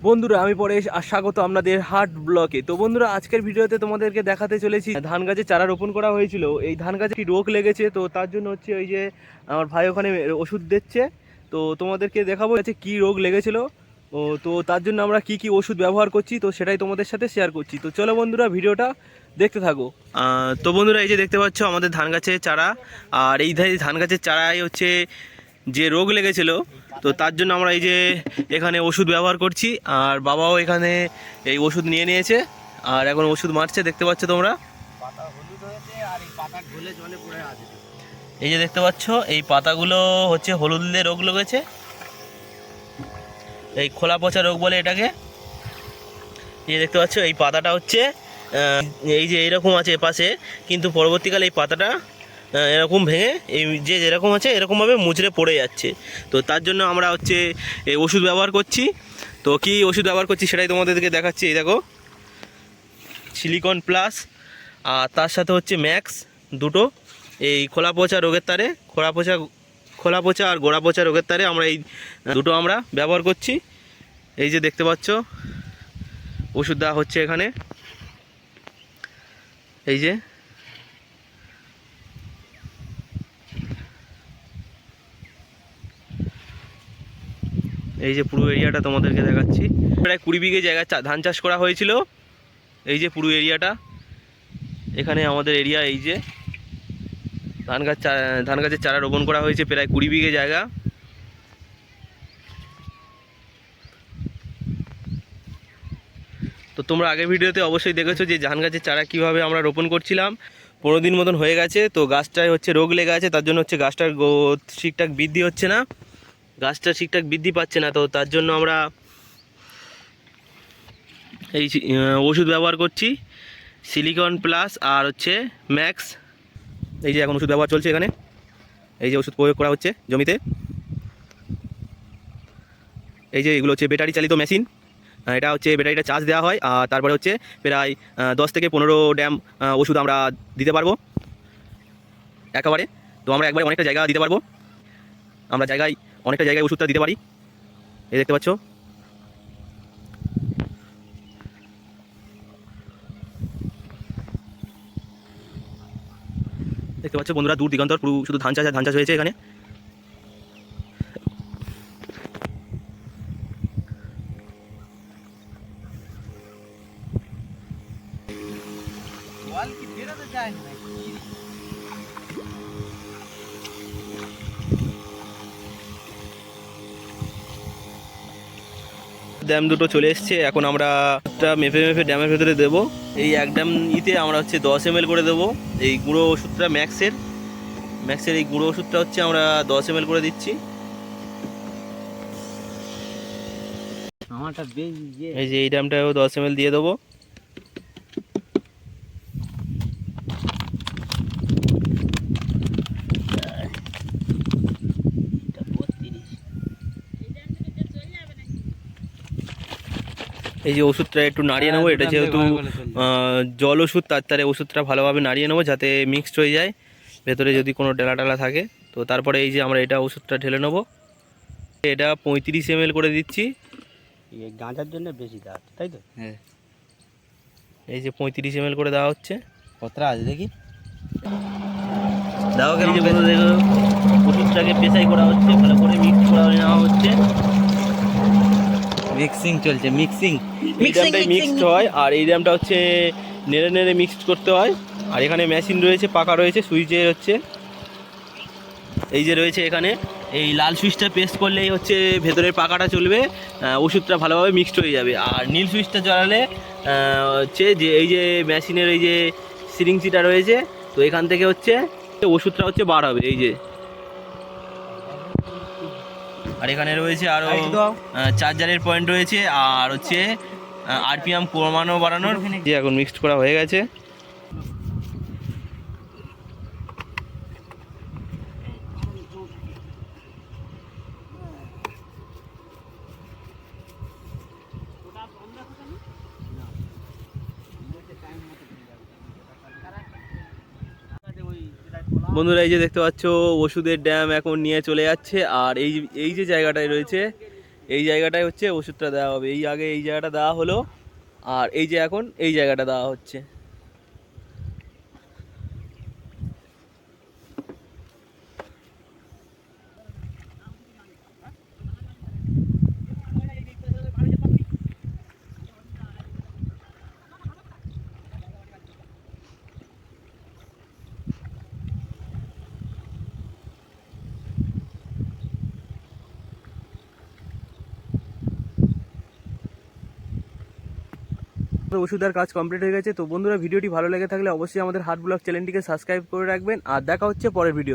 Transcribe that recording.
বন্ধুরা আমি পরেশ আর স্বাগত আপনাদের হাট ব্লকে। তো বন্ধুরা আজকের ভিডিওতে তোমাদেরকে দেখাতে চলেছি ধান গাছে চারা রোপণ করা হয়েছিল। এই ধান গাছে একটি রোগ লেগেছে, তো তার জন্য হচ্ছে ওই যে আমার ভাই ওখানে ওষুধ দিচ্ছে। তো তোমাদেরকে দেখাবো আছে কি রোগ লেগেছিল, তো তার জন্য আমরা কি কি ওষুধ ব্যবহার করছি, তো সেটাই তোমাদের সাথে শেয়ার করছি। তো চলো বন্ধুরা ভিডিওটা দেখতে থাকো। তো বন্ধুরা এই যে দেখতে পাচ্ছ আমাদের ধান গাছের চারা, আর এই ধান গাছের চারাই হচ্ছে যে রোগ লেগেছিল। তো তার জন্য আমরা এই যে এখানে ওষুধ ব্যবহার করছি, আর বাবাও এখানে এই ওষুধ নিয়ে নিয়েছে আর এখন ওষুধ মারছে, দেখতে পাচ্ছ তোমরা। এই যে দেখতে পাচ্ছ এই পাতাগুলো হচ্ছে হলুদে রোগ লেগেছে, এই খোলা পচা রোগ বলে এটাকে। এই যে দেখতে পাচ্ছ এই পাতাটা হচ্ছে এই যে এইরকম আছে এপাশে, কিন্তু পরবর্তীকালে এই পাতাটা এরকম ভেঙে এই যে যেরকম আছে এরকমভাবে মুচড়ে পড়ে যাচ্ছে। তো তার জন্য আমরা হচ্ছে এই ওষুধ ব্যবহার করছি। তো কি ওষুধ ব্যবহার করছি সেটাই তোমাদেরকে দেখাচ্ছি। এই দেখো সিলিকন প্লাস, আর তার সাথে হচ্ছে ম্যাক্স দুটো, এই খোলা পচা রোগের তারে, খোলা পচা আর গোড়া পচা রোগের তারে আমরা এই দুটো আমরা ব্যবহার করছি। এই যে দেখতে পাচ্ছ ওষুধ দেওয়া হচ্ছে এখানে। এই যে এই যে পুরো এরিয়াটা তোমাদেরকে দেখাচ্ছি। প্রায় 20 বিঘে জায়গা ধান চাষ করা হয়েছিল। এই যে পুরো এরিয়াটা, এখানে আমাদের এরিয়া। এই যে ধান গাছের চারা রোপণ করা হয়েছে প্রায় 20 বিঘে জায়গা। তো তোমরা আগের ভিডিওতে অবশ্যই দেখেছো যে ধান গাছের চারা কীভাবে আমরা রোপণ করছিলাম। 15 দিন মতন হয়ে গেছে, তো গাছটায় হচ্ছে রোগ লেগে আছে, তার জন্য হচ্ছে গাছটার ঠিকঠাক বৃদ্ধি হচ্ছে না, গাছটা ঠিকঠাক বৃদ্ধি পাচ্ছে না। তো তার জন্য আমরা এই ওষুধ ব্যবহার করছি, সিলিকন প্লাস আর হচ্ছে ম্যাক্স। এই যে এখন ওষুধ ব্যবহার চলছে এখানে, এই যে ওষুধ প্রয়োগ করা হচ্ছে জমিতে। এই যে এগুলো হচ্ছে ব্যাটারি চালিত মেশিন, এটা হচ্ছে ব্যাটারিটা চার্জ দেওয়া হয়, আর তারপরে হচ্ছে প্রায় 10 থেকে 15 ড্যাম ওষুধ আমরা দিতে পারবো একেবারে। তো আমরা একবারে অনেকটা জায়গা দিতে পারবো, আমরা অনেকটা জায়গায় ওষুধটা দিতে পারি। এই দেখতে পাচ্ছ বন্ধুরা, দূর দিগন্তর পুরো শুধু ধান চাষ হয়েছে এখানে। ড্যাম দুটো চলে এসছে, এখন আমরা মেপে ড্যামের ভেতরে দেবো। এই এক ড্যাম ইতে আমরা হচ্ছে 10 ml করে দেবো। এই গুঁড়ো ওষুধটা ম্যাক্সের এই গুঁড়ো ওষুধটা হচ্ছে আমরা 10 ml করে দিচ্ছি। এই যে এই ড্যামটাও 10 ml দিয়ে দেবো। এই যে ওষুধটা একটু নাড়িয়ে নেবো, এটা যেহেতু জল ওষুধ, তার ওষুধটা ভালোভাবে নাড়িয়ে নেবো যাতে মিক্সড হয়ে যায়, ভেতরে যদি কোনো ডালা থাকে। তো তারপরে এই যে আমরা এটা ওষুধটা ঢেলে নেবো। এটা 35 ml করে দিচ্ছি। গাঁজার জন্য বেশি দেওয়া, তাই তো? হ্যাঁ, এই যে 35 ml করে দেওয়া হচ্ছে। কতটা আছে দেখি, দাও। এই যে দেখো ওষুধটাকে পেশাই করা হচ্ছে, ভালো করে মিক্স করা নেওয়া হচ্ছে। মিক্সিং চলছে, মিক্সিং মিক্সড হয়, আর এই ড্যামটা হচ্ছে নেড়ে মিক্সড করতে হয়। আর এখানে মেশিন রয়েছে, পাকা রয়েছে, সুইচে হচ্ছে এই যে রয়েছে এখানে, এই লাল সুইচটা প্রেস করলেই হচ্ছে ভেতরের পাকাটা চলবে, ওষুধটা ভালোভাবে মিক্সড হয়ে যাবে। আর নীল সুইচটা জ্বালালে হচ্ছে যে এই যে মেশিনের এই যে সিরিঞ্জিটা রয়েছে, তো এখান থেকে হচ্ছে ওষুধটা হচ্ছে বার হবে। এই যে আর এখানে রয়েছে আরও চার্জারের পয়েন্ট রয়েছে, আর হচ্ছে আরপিএম কমানো বাড়ানোর। যে এখন মিক্সড করা হয়ে গেছে। বন্ধুরা এই যে দেখতে পাচ্ছ ওষুধের ড্যাম এখন নিয়ে চলে যাচ্ছে, আর এই যে জায়গাটায় রয়েছে এই জায়গাটায় হচ্ছে ওষুধটা দেওয়া হবে। এই আগে এই জায়গাটা দেওয়া হলো, আর এই যে এখন এই জায়গাটা দেওয়া হচ্ছে। ওষুধের কাজ কমপ্লিট হয়ে গেছে। তো বন্ধুরা, ভিডিওটি ভালো লেগে থাকলে অবশ্যই আমাদের হার্ট ব্লক চ্যানেলটিকে সাবস্ক্রাইব করে রাখবেন, আর দেখা হচ্ছে পরের ভিডিও।